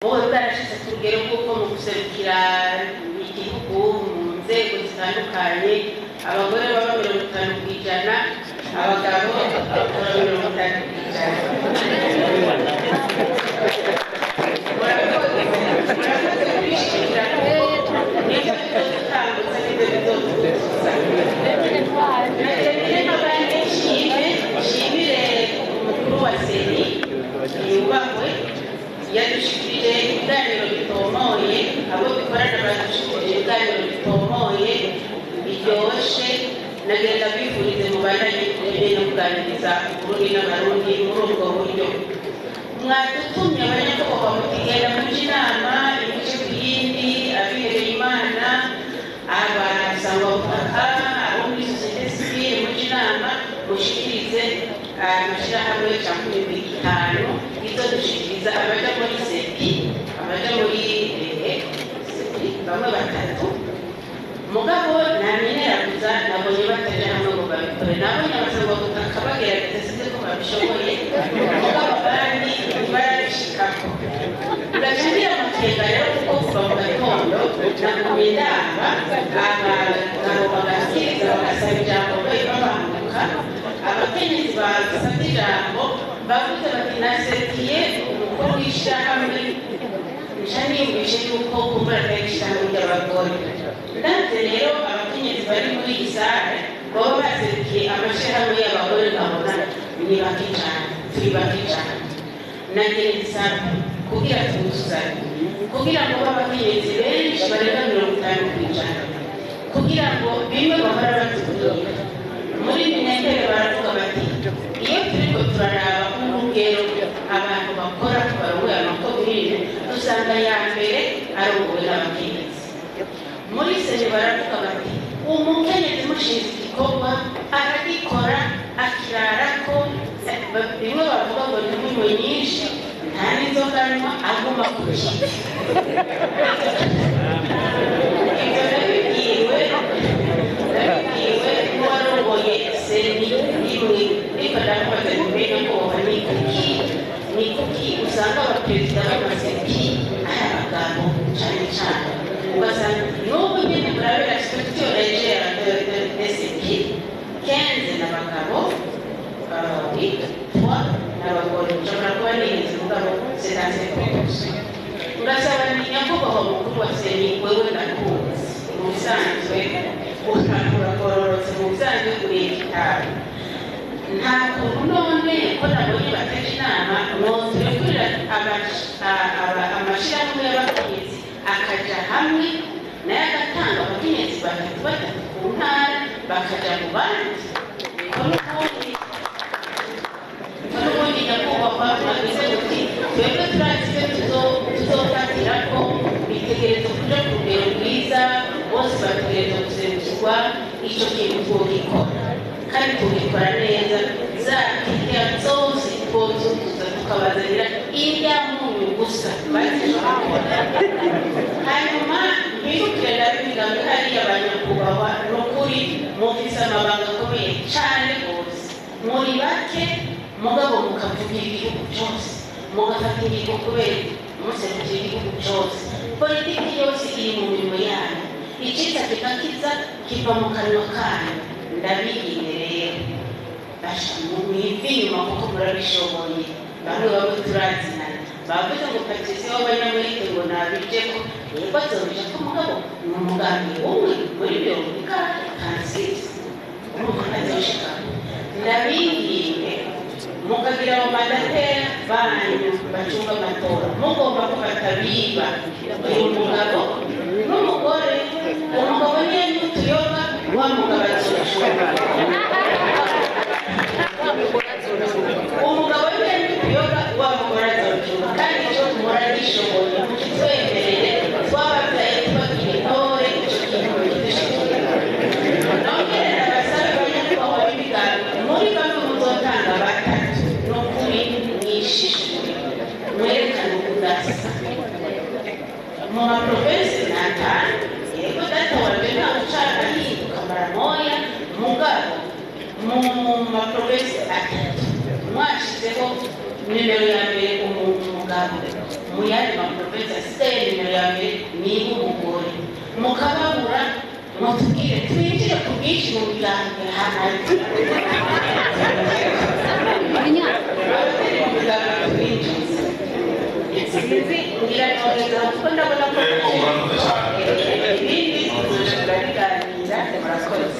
wowe bwarashize ku rugero rw'uko mu guserukira igihugu mu nzego zitandukanye abagore baba 50%, abagabo 50%. yadushikirije ibiganiro bitomoye, abo bikorana badushikirije ibiganiro bitomoye biryoshye, nagenda bifurize mu bandanye no kuganiriza Burundi n'Abarundi muri ubwo buryo. Mwadutumye abanyakubahwa mutigenda mu inama ibice bindi abihebeye Imana, abasangwabutaka, abo muri sosiyete sivile mu inama mushikirize amashyirahamwe cyangwa 5 izo dushikiriza abaja muri sepi, abaja muri bamwe batatu. Mugabo namenyeraguza nabonye bataje hamwe ngo babikore, nabonye abasanga gutaka bagerageza size ko babishoboye, mugabo abandi barabishikako. Ndashimira amakenga rero kuko kuva mu gatondo nakumye ndamba abagabo bagasiriza bagasaba ijambo babanguka, abakenyezi basabye ijambo bavuze bati nasekiye umukuru w'ishyirahamwe nshanimbishe yuko kumbura ry'ishyirahamwe ry'abagore. Ndanze rero abakenyezi bari muri iyi sare baba basekiye amashyirahamwe y'abagore, nkabona ni bake cyane, turi bake cyane. Nagira isaba kugira tuzuzanye, kugira ngo abakenyezi benshi barenga 50%, kugira ngo bimwe bahora batubwira muri minisiteri baravuga bati iyo turiko turaraba urugero abantu bakora kubaruwe amakomine dusanga ya mbere ari ubuwe n'abakenyezi. Muri sene baravuga bati umukenyezi mushinze igikorwa aragikora akirarako, bimwe bavuga ngo ni imwe nyinshi nta n'inzoga anywa aguma ku kivi. Ibyo nabibwiwe n'uwarongoye seni imwe, ariko ndamubaza mbere ko ni kuki usanga abaperezida b'amasepi ari abagabo cyane cyane, ugasanga n'ubu nyine murabera structure légère de sepi 15 n'abagabo 3 n'abagore. Nshobora kuba nigeze mugabo c'est assez proportion. Ugasaba ni nyakubahwa mukuru wa seni wewe ndakuzi mu bisanzwe uragororotse mu bisanzwe uri igitabo, nta kuntu none ko nabonye bateje inama mwoturekurira amashyirahamwe y'abakenyezi akaja hamwe nayo agatanga abakenyezi batatu ku ntara bakaja mu bandi. N'ubundi nyakubahwa mwagize muti twebwe turazi ko tuzofatira ko bitegereza kuja ku rugero rwiza, bose bategereza guserukirwa, icyo kintu twogikora kandi tugikora neza, za kirya zose twozuza tukabazanira irya munyu gusa bazishobora. Hanyuma mbirukire ndabigambe hariya abanyakubahwa n'ukuri mufise amabanga akomeye cyane rwose, muri bake mugabo mukavugira igihugu cyose, mugafata ingingo kubera muserukira igihugu cyose. Politiki yose iri mu mirimo yanyu, icyiza kikakiza kiva mu kanwa kanyu. Ndabigire rero basha mwimve inyuma kuko murabishoboye. Bamwe turazinana bavuze ngo patisi w'abanyamurike ngo nabijeko yego azobija ko mugabo ni umugambi umwe muri byomuka kansisi umugabo azoshika. Ndabigire mukagira abamandateri banyu bacunga amatora, mugomba ko batabiba uyu mugabo n'umugore. Umugabo niyo n'utuyoga wa mugabo azoshobora, umugabo niyo n'utuyoga wa mugore azoshobora. Kandi icyo muragishoboye mukitwemerere, twababyaye tubagira intore, icyo kintu kidushikira. Nongerera abasabe banyakubahwa b'ibiganiro muri bamwe muzotanga batatu n'ukuri mwishishwe mwerekane ukudasa mu maprovensi n'atanu. Yego data wanje nta ushaka yiruka maramoya, mugabo mu maprovensi atatu mwashizeho nimero ya mbere umugabo, mu yandi maprovensi wese asigaye nimero ya mbere niba umugore mukababura mutubwire twinjire ku bwinshi mu miryango hano sinzi ngira nogeza kuko ndabona ko